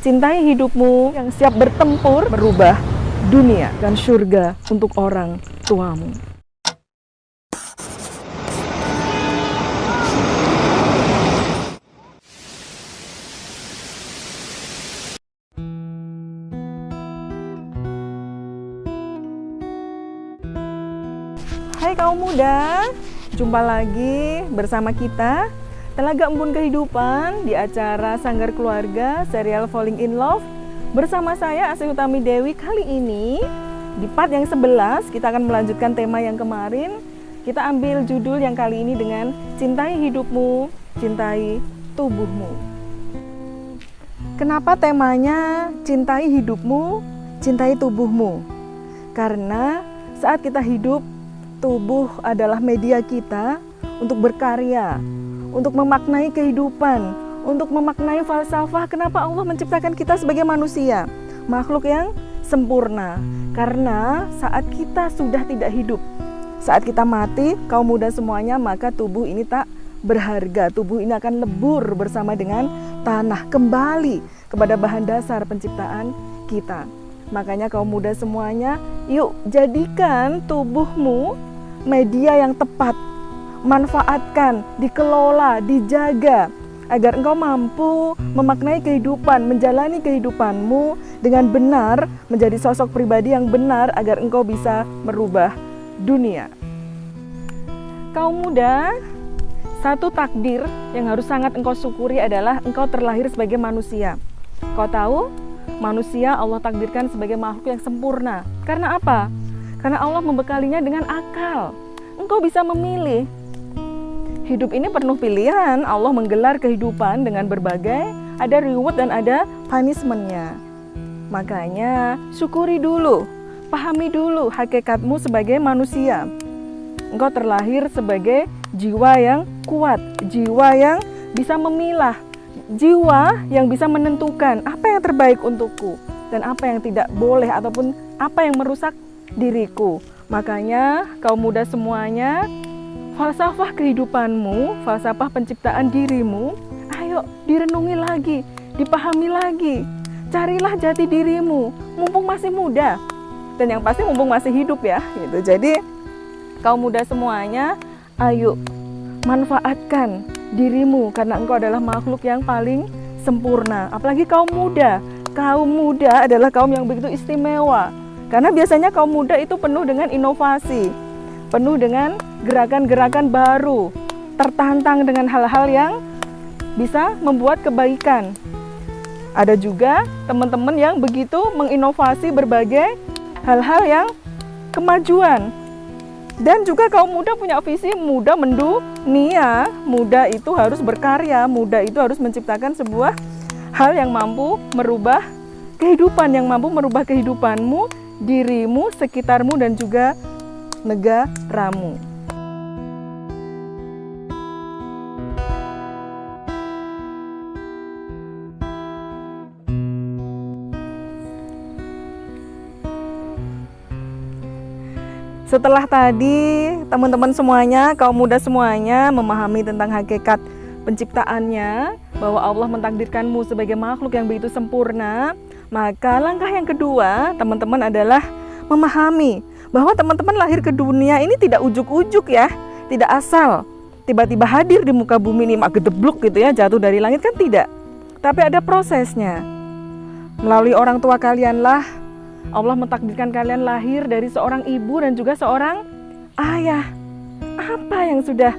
Cintai hidupmu yang siap bertempur merubah dunia dan surga untuk orang tuamu. Hai kaum muda, jumpa lagi bersama kita Telaga Embun Kehidupan di acara Sanggar Keluarga serial Falling in Love bersama saya Asih Utami Dewi. Kali ini di part yang 11 kita akan melanjutkan tema yang kemarin. Kita ambil judul yang kali ini dengan Cintai Hidupmu, Cintai Tubuhmu. Kenapa temanya Cintai Hidupmu, Cintai Tubuhmu? Karena saat kita hidup, tubuh adalah media kita untuk berkarya, untuk memaknai kehidupan, untuk memaknai falsafah kenapa Allah menciptakan kita sebagai manusia, makhluk yang sempurna. Karena saat kita sudah tidak hidup, saat kita mati, kaum muda semuanya, maka tubuh ini tak berharga. Tubuh ini akan lebur bersama dengan tanah, kembali kepada bahan dasar penciptaan kita. Makanya kaum muda semuanya, yuk jadikan tubuhmu media yang tepat. Manfaatkan, dikelola, dijaga agar engkau mampu memaknai kehidupan, menjalani kehidupanmu dengan benar, menjadi sosok pribadi yang benar agar engkau bisa merubah dunia. Kaum muda, satu takdir yang harus sangat engkau syukuri adalah engkau terlahir sebagai manusia. Kau tahu, manusia Allah takdirkan sebagai makhluk yang sempurna. Karena apa? Karena Allah membekalinya dengan akal. Engkau bisa memilih. Hidup ini penuh pilihan. Allah menggelar kehidupan dengan berbagai, ada reward dan ada punishment-nya. Makanya syukuri dulu, pahami dulu hakikatmu sebagai manusia. Engkau terlahir sebagai jiwa yang kuat, jiwa yang bisa memilah, jiwa yang bisa menentukan apa yang terbaik untukku dan apa yang tidak boleh ataupun apa yang merusak diriku. Makanya kaum muda semuanya, falsafah kehidupanmu, falsafah penciptaan dirimu, ayo direnungi lagi, dipahami lagi. Carilah jati dirimu, mumpung masih muda. Dan yang pasti mumpung masih hidup ya, gitu. Jadi kaum muda semuanya, ayo manfaatkan dirimu karena engkau adalah makhluk yang paling sempurna. Apalagi kaum muda. Kaum muda adalah kaum yang begitu istimewa. Karena biasanya kaum muda itu penuh dengan inovasi, penuh dengan gerakan-gerakan baru, tertantang dengan hal-hal yang bisa membuat kebaikan. Ada juga teman-teman yang begitu menginovasi berbagai hal-hal yang kemajuan. Dan juga kaum muda punya visi muda mendunia. Muda itu harus berkarya, muda itu harus menciptakan sebuah hal yang mampu merubah kehidupan, yang mampu merubah kehidupanmu, dirimu, sekitarmu, dan juga negaramu. Setelah tadi teman-teman semuanya, kaum muda semuanya memahami tentang hakikat penciptaannya, bahwa Allah mentakdirkanmu sebagai makhluk yang begitu sempurna, maka langkah yang kedua teman-teman adalah memahami bahwa teman-teman lahir ke dunia ini tidak ujuk-ujuk ya, tidak asal tiba-tiba hadir di muka bumi ini mak gedebluk gitu ya, jatuh dari langit, kan tidak. Tapi ada prosesnya. Melalui orang tua kalianlah Allah mentakdirkan kalian lahir dari seorang ibu dan juga seorang ayah. Apa yang sudah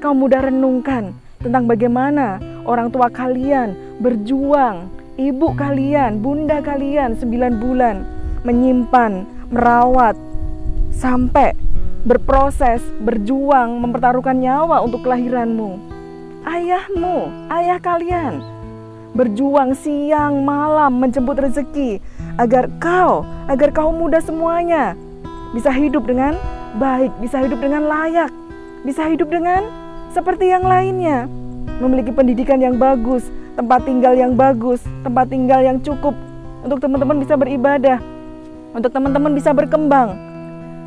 kaum muda renungkan tentang bagaimana orang tua kalian berjuang, ibu kalian, bunda kalian 9 bulan menyimpan, merawat, sampai berproses, berjuang, mempertaruhkan nyawa untuk kelahiranmu. Ayahmu, ayah kalian berjuang siang malam menjemput rezeki agar kaum muda semuanya bisa hidup dengan baik, bisa hidup dengan layak, bisa hidup dengan seperti yang lainnya, memiliki pendidikan yang bagus, tempat tinggal yang bagus, tempat tinggal yang cukup untuk teman-teman bisa beribadah, untuk teman-teman bisa berkembang.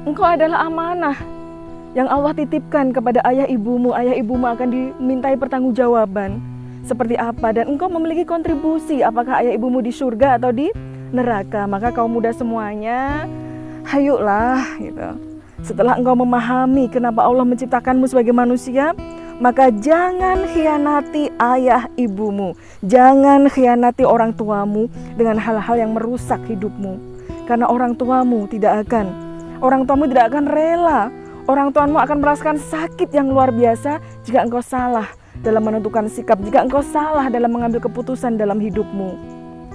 Engkau adalah amanah yang Allah titipkan kepada ayah ibumu akan dimintai pertanggungjawaban. seperti apa, dan engkau memiliki kontribusi apakah ayah ibumu di surga atau di neraka. Maka kaum muda semuanya, hayuklah gitu. Setelah engkau memahami kenapa Allah menciptakanmu sebagai manusia, maka jangan khianati ayah ibumu, jangan khianati orang tuamu dengan hal-hal yang merusak hidupmu. Karena orang tuamu tidak akan rela, orang tuamu akan merasakan sakit yang luar biasa jika engkau salah dalam menentukan sikap, jika engkau salah dalam mengambil keputusan dalam hidupmu.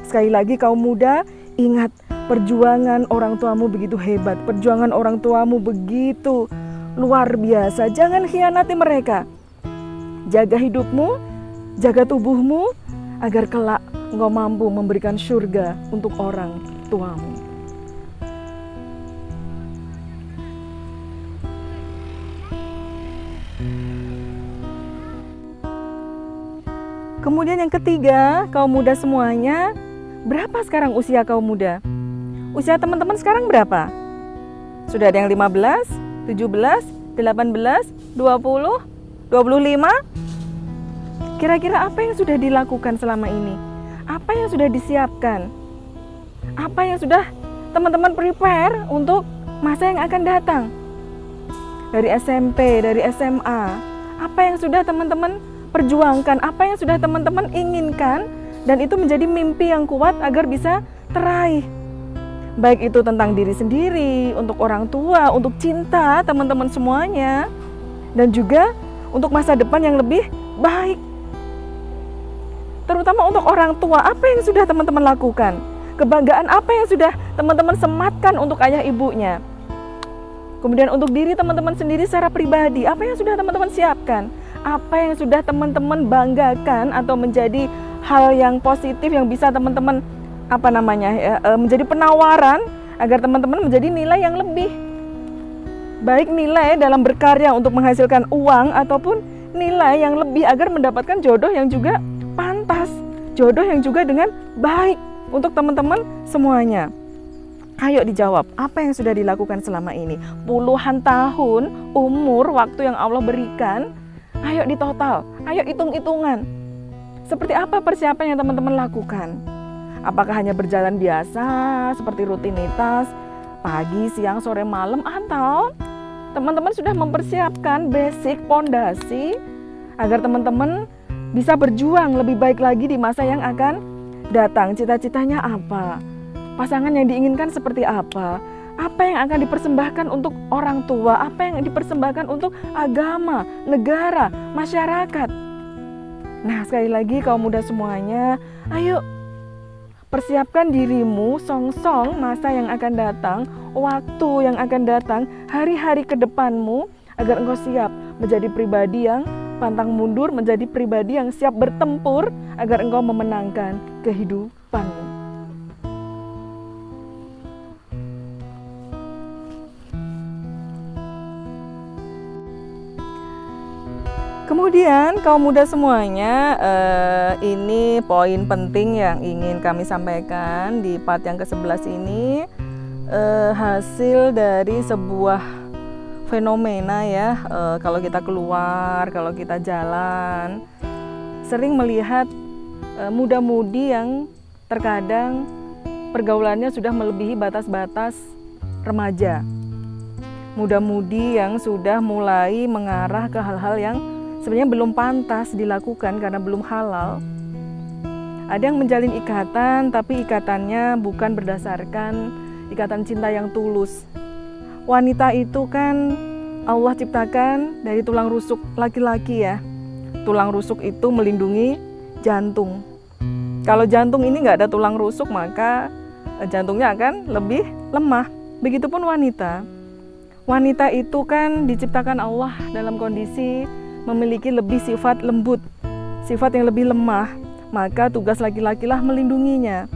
Sekali lagi kaum muda, ingat, perjuangan orang tuamu begitu hebat, perjuangan orang tuamu begitu luar biasa. Jangan khianati mereka. Jaga hidupmu, jaga tubuhmu, agar kelak engkau mampu memberikan surga untuk orang tuamu. Kemudian yang ketiga, kaum muda semuanya, berapa sekarang usia kaum muda? Usia teman-teman sekarang berapa? Sudah ada yang 15, 17, 18, 20, 25? Kira-kira apa yang sudah dilakukan selama ini? Apa yang sudah disiapkan? Apa yang sudah teman-teman prepare untuk masa yang akan datang? Dari SMP, dari SMA, apa yang sudah teman-teman perjuangkan, apa yang sudah teman-teman inginkan, dan itu menjadi mimpi yang kuat agar bisa teraih. Baik itu tentang diri sendiri, untuk orang tua, untuk cinta teman-teman semuanya, dan juga untuk masa depan yang lebih baik. Terutama untuk orang tua, apa yang sudah teman-teman lakukan? Kebanggaan apa yang sudah teman-teman sematkan untuk ayah ibunya? Kemudian untuk diri teman-teman sendiri secara pribadi, apa yang sudah teman-teman siapkan? Apa yang sudah teman-teman banggakan atau menjadi hal yang positif yang bisa teman-teman menjadi penawaran agar teman-teman menjadi nilai yang lebih baik, nilai dalam berkarya untuk menghasilkan uang ataupun nilai yang lebih agar mendapatkan jodoh yang juga pantas, jodoh yang juga dengan baik untuk teman-teman semuanya. Ayo dijawab, apa yang sudah dilakukan selama ini? Puluhan tahun umur waktu yang Allah berikan. Ayo ditotal, ayo hitung-hitungan. Seperti apa persiapan yang teman-teman lakukan? Apakah hanya berjalan biasa, seperti rutinitas, pagi, siang, sore, malam, atau teman-teman sudah mempersiapkan basic, pondasi, agar teman-teman bisa berjuang lebih baik lagi di masa yang akan datang? Cita-citanya apa? Pasangan yang diinginkan seperti apa? Apa yang akan dipersembahkan untuk orang tua? Apa yang dipersembahkan untuk agama, negara, masyarakat? Nah, sekali lagi kaum muda semuanya, ayo persiapkan dirimu songsong masa yang akan datang, waktu yang akan datang, hari-hari ke depanmu, agar engkau siap menjadi pribadi yang pantang mundur, menjadi pribadi yang siap bertempur agar engkau memenangkan kehidupanmu. Kemudian kaum muda semuanya, ini poin penting yang ingin kami sampaikan di part yang ke-11 ini, hasil dari sebuah fenomena ya. Kalau kita keluar, kalau kita jalan, sering melihat muda-mudi yang terkadang pergaulannya sudah melebihi batas-batas remaja. Muda-mudi yang sudah mulai mengarah ke hal-hal yang sebenarnya belum pantas dilakukan karena belum halal. Ada yang menjalin ikatan, tapi ikatannya bukan berdasarkan ikatan cinta yang tulus. Wanita itu kan Allah ciptakan dari tulang rusuk laki-laki ya. Tulang rusuk itu melindungi jantung. Kalau jantung ini nggak ada tulang rusuk, maka jantungnya akan lebih lemah. Begitupun wanita. Wanita itu kan diciptakan Allah dalam kondisi memiliki lebih sifat lembut, sifat yang lebih lemah, maka tugas laki-lakilah melindunginya.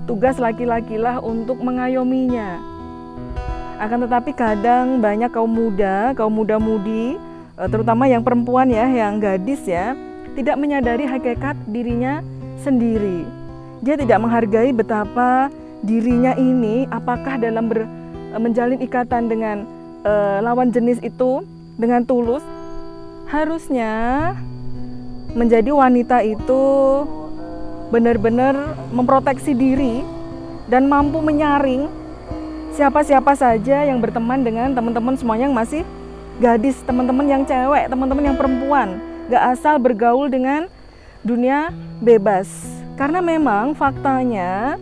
Tugas laki-lakilah untuk mengayominya. Akan tetapi kadang banyak kaum muda-mudi, terutama yang perempuan ya, yang gadis ya, tidak menyadari hakikat dirinya sendiri. Dia tidak menghargai betapa dirinya ini, apakah dalam menjalin ikatan dengan lawan jenis itu dengan tulus. Harusnya menjadi wanita itu benar-benar memproteksi diri dan mampu menyaring siapa-siapa saja yang berteman dengan teman-teman semuanya yang masih gadis, teman-teman yang cewek, teman-teman yang perempuan, gak asal bergaul dengan dunia bebas. Karena memang faktanya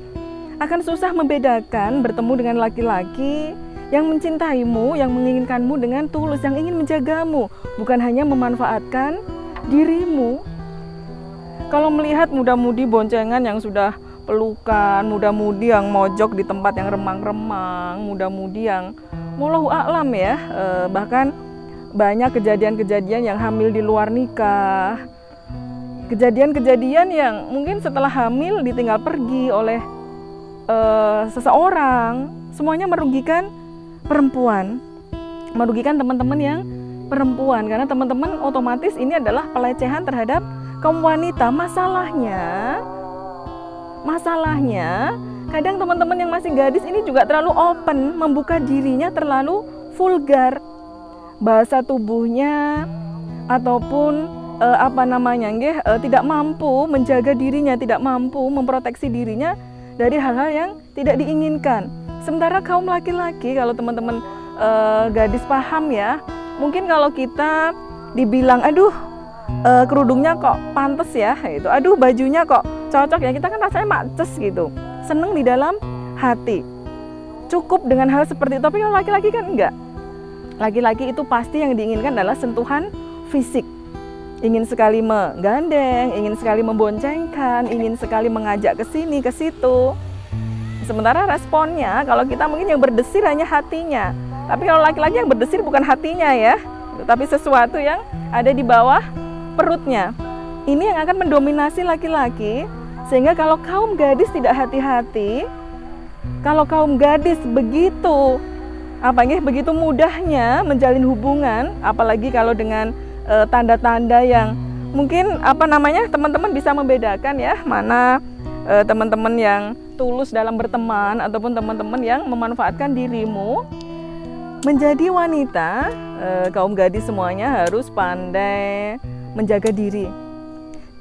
akan susah membedakan bertemu dengan laki-laki yang mencintaimu, yang menginginkanmu dengan tulus, yang ingin menjagamu, bukan hanya memanfaatkan dirimu. Kalau melihat muda-mudi boncengan yang sudah pelukan, muda-mudi yang mojok di tempat yang remang-remang, muda-mudi yang wallahu a'lam ya, bahkan banyak kejadian-kejadian yang hamil di luar nikah, kejadian-kejadian yang mungkin setelah hamil ditinggal pergi oleh seseorang, semuanya merugikan perempuan, merugikan teman-teman yang perempuan, karena teman-teman otomatis ini adalah pelecehan terhadap kaum wanita. Masalahnya kadang teman-teman yang masih gadis ini juga terlalu open, membuka dirinya terlalu vulgar, bahasa tubuhnya ataupun tidak mampu menjaga dirinya, tidak mampu memproteksi dirinya dari hal-hal yang tidak diinginkan. Sementara kaum laki-laki, kalau teman-teman gadis paham ya, mungkin kalau kita dibilang aduh kerudungnya kok pantes ya, itu aduh bajunya kok cocok ya, kita kan rasanya maces gitu, seneng di dalam hati, cukup dengan hal seperti itu. Tapi kalau laki-laki kan enggak, laki-laki itu pasti yang diinginkan adalah sentuhan fisik, ingin sekali menggandeng, ingin sekali memboncengkan, ingin sekali mengajak ke sini ke situ. Sementara responnya kalau kita mungkin yang berdesir hanya hatinya, tapi kalau laki-laki yang berdesir bukan hatinya ya, tapi sesuatu yang ada di bawah perutnya. Ini yang akan mendominasi laki-laki, sehingga kalau kaum gadis tidak hati-hati, kalau kaum gadis begitu mudahnya menjalin hubungan, apalagi kalau dengan tanda-tanda yang mungkin teman-teman bisa membedakan ya, mana teman-teman yang tulus dalam berteman ataupun teman-teman yang memanfaatkan dirimu. Menjadi wanita, kaum gadis semuanya harus pandai menjaga diri.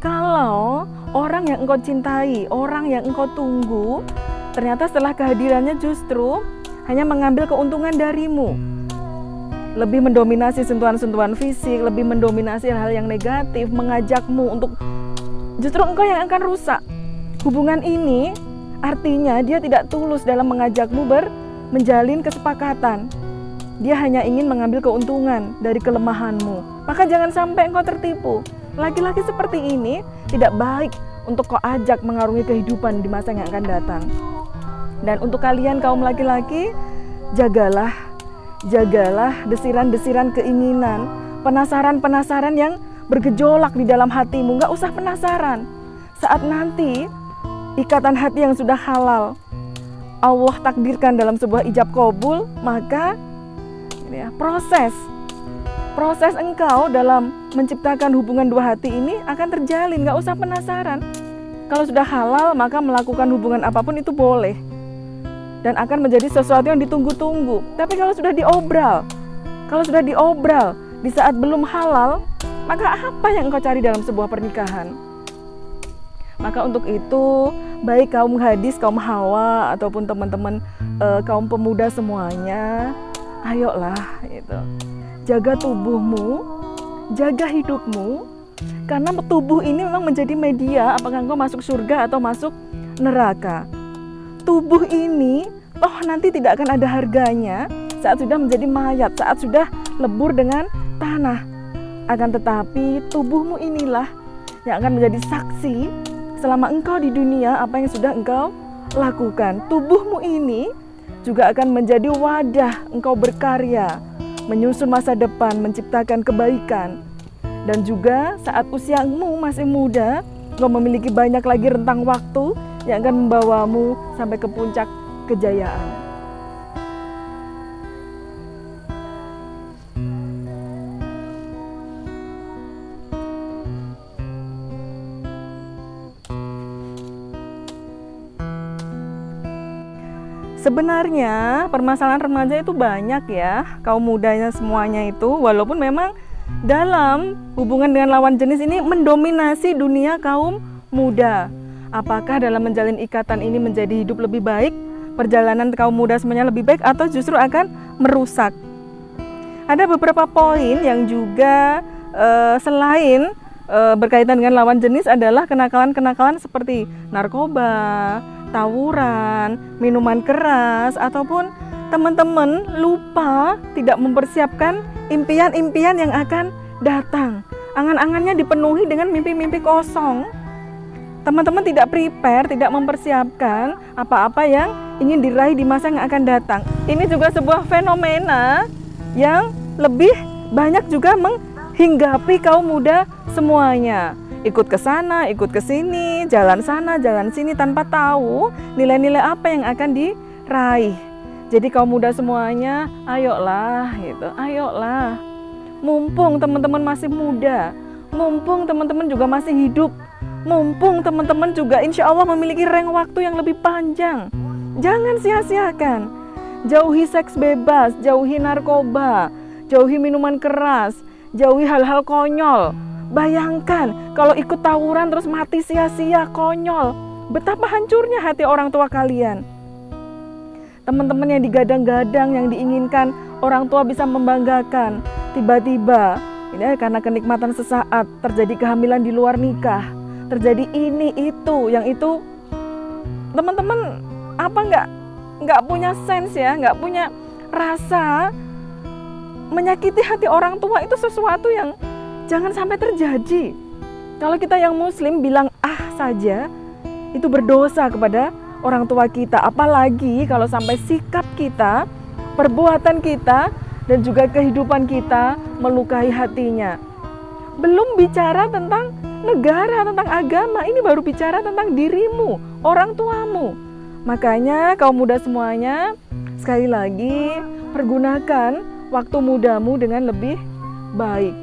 Kalau orang yang engkau cintai, orang yang engkau tunggu, ternyata setelah kehadirannya justru hanya mengambil keuntungan darimu, lebih mendominasi sentuhan-sentuhan fisik, lebih mendominasi hal-hal yang negatif, mengajakmu untuk justru engkau yang akan rusak hubungan ini. Artinya dia tidak tulus dalam mengajakmu menjalin kesepakatan. Dia hanya ingin mengambil keuntungan dari kelemahanmu. Maka jangan sampai engkau tertipu. Laki-laki seperti ini tidak baik untuk kau ajak mengarungi kehidupan di masa yang akan datang. Dan untuk kalian kaum laki-laki, jagalah desiran-desiran keinginan, penasaran-penasaran yang bergejolak di dalam hatimu. Gak usah penasaran. Saat nanti ikatan hati yang sudah halal Allah takdirkan dalam sebuah ijab kabul, maka proses engkau dalam menciptakan hubungan dua hati ini akan terjalin. Gak usah penasaran. Kalau sudah halal, maka melakukan hubungan apapun itu boleh dan akan menjadi sesuatu yang ditunggu-tunggu. Tapi kalau sudah diobral di saat belum halal, maka apa yang engkau cari dalam sebuah pernikahan? Maka untuk itu, baik kaum gadis, kaum hawa, ataupun teman-teman kaum pemuda semuanya, ayolah jaga tubuhmu, jaga hidupmu, karena tubuh ini memang menjadi media apakah engkau masuk surga atau masuk neraka. Tubuh ini nanti tidak akan ada harganya saat sudah menjadi mayat, saat sudah lebur dengan tanah. Akan tetapi tubuhmu inilah yang akan menjadi saksi selama engkau di dunia apa yang sudah engkau lakukan. Tubuhmu ini juga akan menjadi wadah engkau berkarya, menyusun masa depan, menciptakan kebaikan. Dan juga saat usiamu masih muda, engkau memiliki banyak lagi rentang waktu yang akan membawamu sampai ke puncak kejayaan. Sebenarnya permasalahan remaja itu banyak ya, kaum mudanya semuanya itu, walaupun memang dalam hubungan dengan lawan jenis ini mendominasi dunia kaum muda. Apakah dalam menjalin ikatan ini menjadi hidup lebih baik, perjalanan kaum muda semuanya lebih baik, atau justru akan merusak? Ada beberapa poin yang juga selain berkaitan dengan lawan jenis adalah kenakalan-kenakalan seperti narkoba, tawuran, minuman keras, ataupun teman-teman lupa tidak mempersiapkan impian-impian yang akan datang. Angan-angannya dipenuhi dengan mimpi-mimpi kosong. Teman-teman tidak prepare, tidak mempersiapkan apa-apa yang ingin diraih di masa yang akan datang. Ini juga sebuah fenomena yang lebih banyak juga menghinggapi kaum muda semuanya. Ikut ke sana, ikut ke sini, jalan sana, jalan sini tanpa tahu nilai-nilai apa yang akan diraih. Jadi kaum muda semuanya, ayolah gitu, ayolah. Mumpung teman-teman masih muda, mumpung teman-teman juga masih hidup, mumpung teman-teman juga insya Allah memiliki rentang waktu yang lebih panjang. Jangan sia-siakan. Jauhi seks bebas, jauhi narkoba, jauhi minuman keras, jauhi hal-hal konyol. Bayangkan kalau ikut tawuran terus mati sia-sia, konyol. Betapa hancurnya hati orang tua kalian. Teman-teman yang digadang-gadang, yang diinginkan orang tua bisa membanggakan, tiba-tiba ini karena kenikmatan sesaat terjadi kehamilan di luar nikah, terjadi ini itu, yang itu teman-teman nggak punya sense ya, nggak punya rasa. Menyakiti hati orang tua itu sesuatu yang jangan sampai terjadi. Kalau kita yang muslim bilang saja, itu berdosa kepada orang tua kita. Apalagi kalau sampai sikap kita, perbuatan kita, dan juga kehidupan kita melukai hatinya. Belum bicara tentang negara, tentang agama, ini baru bicara tentang dirimu, orang tuamu. Makanya kaum muda semuanya, sekali lagi, pergunakan waktu mudamu dengan lebih baik.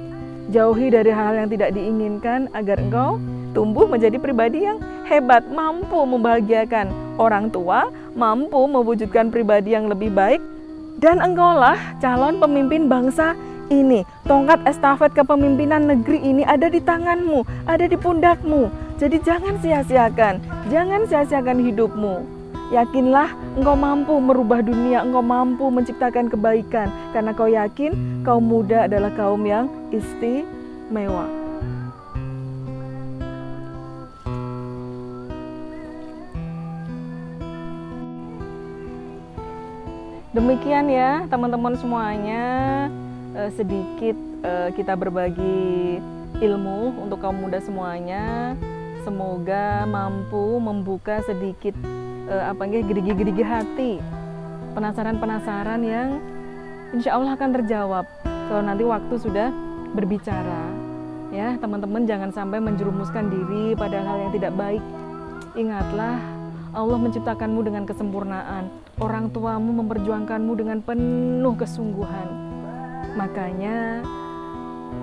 Jauhi dari hal yang tidak diinginkan agar engkau tumbuh menjadi pribadi yang hebat, mampu membahagiakan orang tua, mampu mewujudkan pribadi yang lebih baik, dan engkaulah calon pemimpin bangsa ini. Tongkat estafet kepemimpinan negeri ini ada di tanganmu, ada di pundakmu. Jadi jangan sia-siakan hidupmu. Yakinlah engkau mampu merubah dunia, engkau mampu menciptakan kebaikan, karena kau yakin kaum muda adalah kaum yang istimewa. Demikian ya teman-teman semuanya, sedikit kita berbagi ilmu untuk kaum muda semuanya. Semoga mampu membuka sedikit gerigi-gerigi hati, penasaran-penasaran yang insya Allah akan terjawab kalau nanti waktu sudah berbicara. Ya teman-teman, jangan sampai menjerumuskan diri pada hal yang tidak baik. Ingatlah, Allah menciptakanmu dengan kesempurnaan. Orang tuamu memperjuangkanmu dengan penuh kesungguhan. Makanya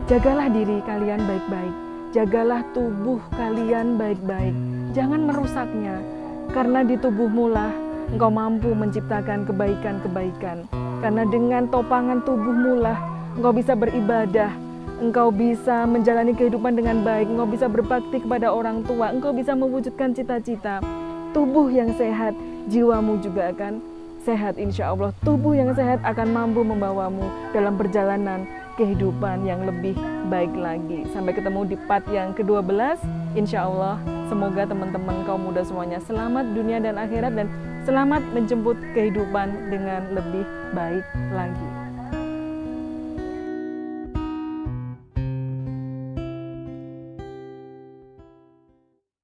jagalah diri kalian baik-baik. Jagalah tubuh kalian baik-baik. Jangan merusaknya. Karena di tubuhmu lah engkau mampu menciptakan kebaikan-kebaikan. Karena dengan topangan tubuhmu lah engkau bisa beribadah. Engkau bisa menjalani kehidupan dengan baik. Engkau bisa berbakti kepada orang tua. Engkau bisa mewujudkan cita-cita. Tubuh yang sehat, jiwamu juga akan sehat insya Allah. Tubuh yang sehat akan mampu membawamu dalam perjalanan kehidupan yang lebih baik lagi. Sampai ketemu di part yang ke-12 insya Allah. Semoga teman-teman kaum muda semuanya selamat dunia dan akhirat, dan selamat menjemput kehidupan dengan lebih baik lagi.